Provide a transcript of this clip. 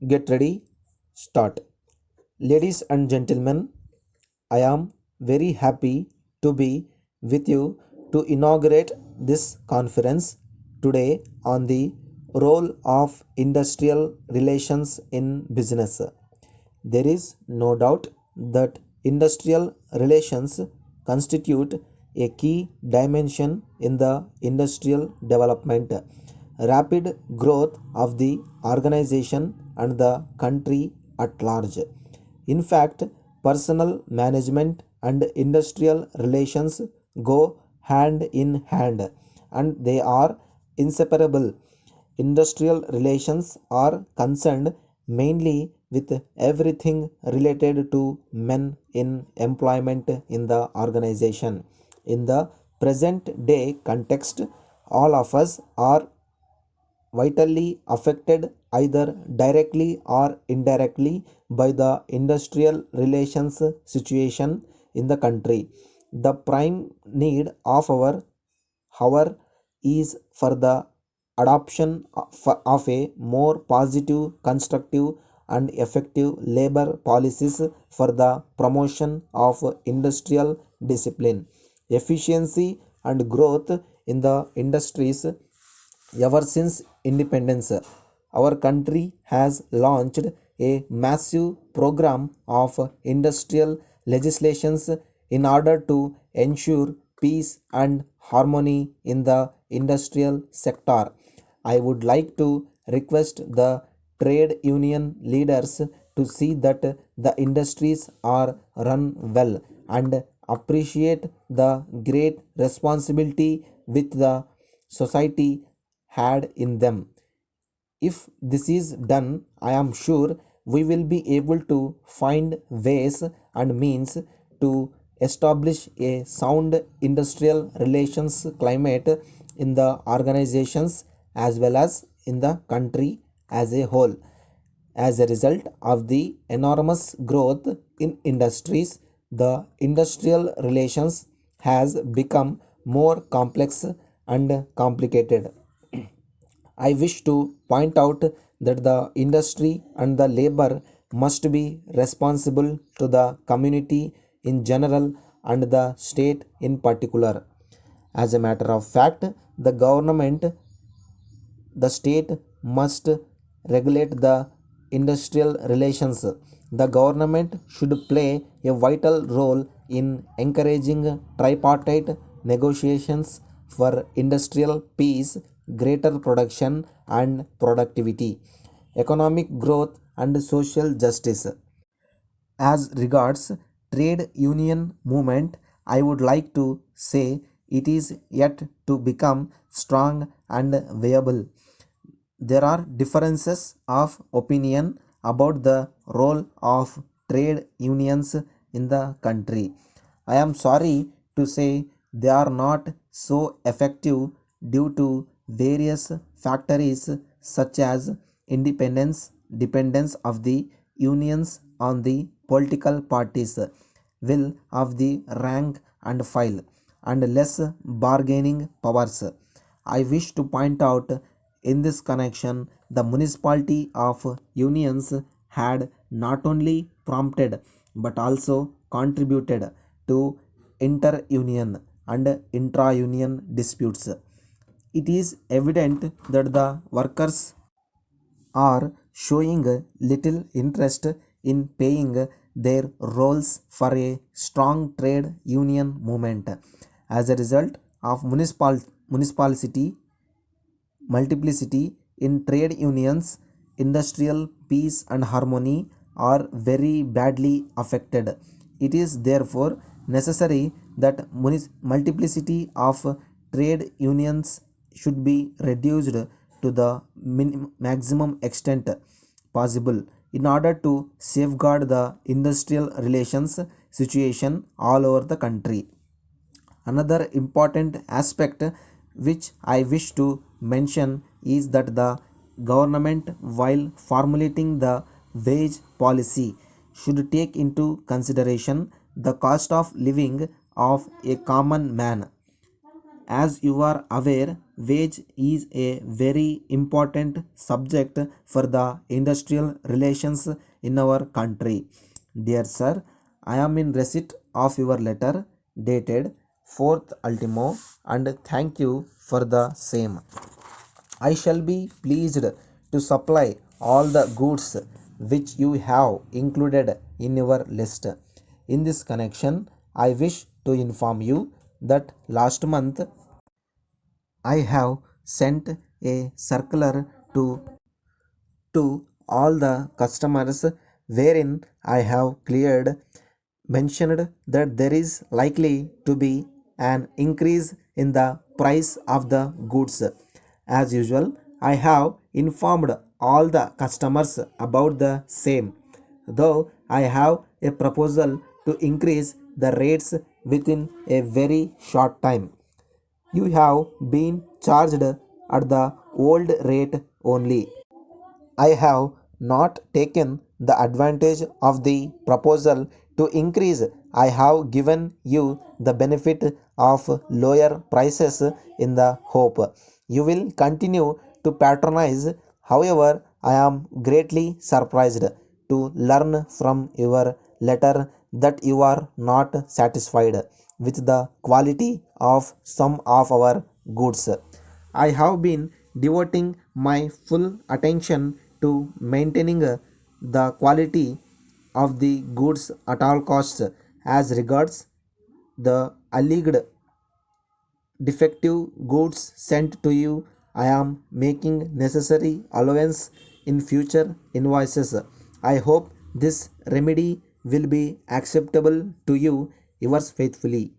Get ready, start. Ladies and gentlemen, I am very happy to be with you to inaugurate this conference today on the role of industrial relations in business. There is no doubt that industrial relations constitute a key dimension in the industrial development, rapid growth of the organization and the country at large. In fact, personal management and industrial relations go hand in hand and they are inseparable. Industrial relations are concerned mainly with everything related to men in employment in the organization. In the present day context, all of us are vitally affected either directly or indirectly by the industrial relations situation in the country. The prime need of our hour is for the adoption of a more positive, constructive, and effective labor policies for the promotion of industrial discipline, efficiency, and growth in the industries. Ever since independence, our country has launched a massive program of industrial legislations in order to ensure peace and harmony in the industrial sector. I would like to request the trade union leaders to see that the industries are run well and appreciate the great responsibility with the society had in them. If this is done, I am sure we will be able to find ways and means to establish a sound industrial relations climate in the organizations as well as in the country as a whole. As a result of the enormous growth in industries, the industrial relations has become more complex and complicated. I wish to point out that the industry and the labor must be responsible to the community in general and the state in particular. As a matter of fact, the government, the state must regulate the industrial relations. The government should play a vital role in encouraging tripartite negotiations for industrial peace, greater production and productivity, economic growth, and social justice. As regards trade union movement, I would like to say it is yet to become strong and viable. There are differences of opinion about the role of trade unions in the country. I am sorry to say they are not so effective due to various factors such as independence, dependence of the unions on the political parties, will of the rank and file, and less bargaining powers. I wish to point out in this connection the municipality of unions had not only prompted but also contributed to inter-union and intra-union disputes. It is evident that the workers are showing little interest in paying their roles for a strong trade union movement. As a result of municipality multiplicity in trade unions, industrial peace and harmony are very badly affected. It is therefore necessary that multiplicity of trade unions should be reduced to the maximum extent possible in order to safeguard the industrial relations situation all over the country. Another important aspect which I wish to mention is that the government, while formulating the wage policy, should take into consideration the cost of living of a common man. As you are aware, wage is a very important subject for the industrial relations in our country. Dear sir, I am in receipt of your letter dated 4th ultimo and thank you for the same. I shall be pleased to supply all the goods which you have included in your list. In this connection, I wish to inform you that last month I have sent a circular to all the customers wherein I have cleared mentioned that there is likely to be an increase in the price of the goods. As usual, I have informed all the customers about the same, though I have a proposal to increase the rates within a very short time. You have been charged at the old rate only. I have not taken the advantage of the proposal to increase. I have given you the benefit of lower prices in the hope you will continue to patronize. However, I am greatly surprised to learn from your letter that you are not satisfied with the quality of some of our goods. I have been devoting my full attention to maintaining the quality of the goods at all costs. As regards the alleged defective goods sent to you, I am making necessary allowance in future invoices. I hope this remedy will be acceptable to you. Yours faithfully.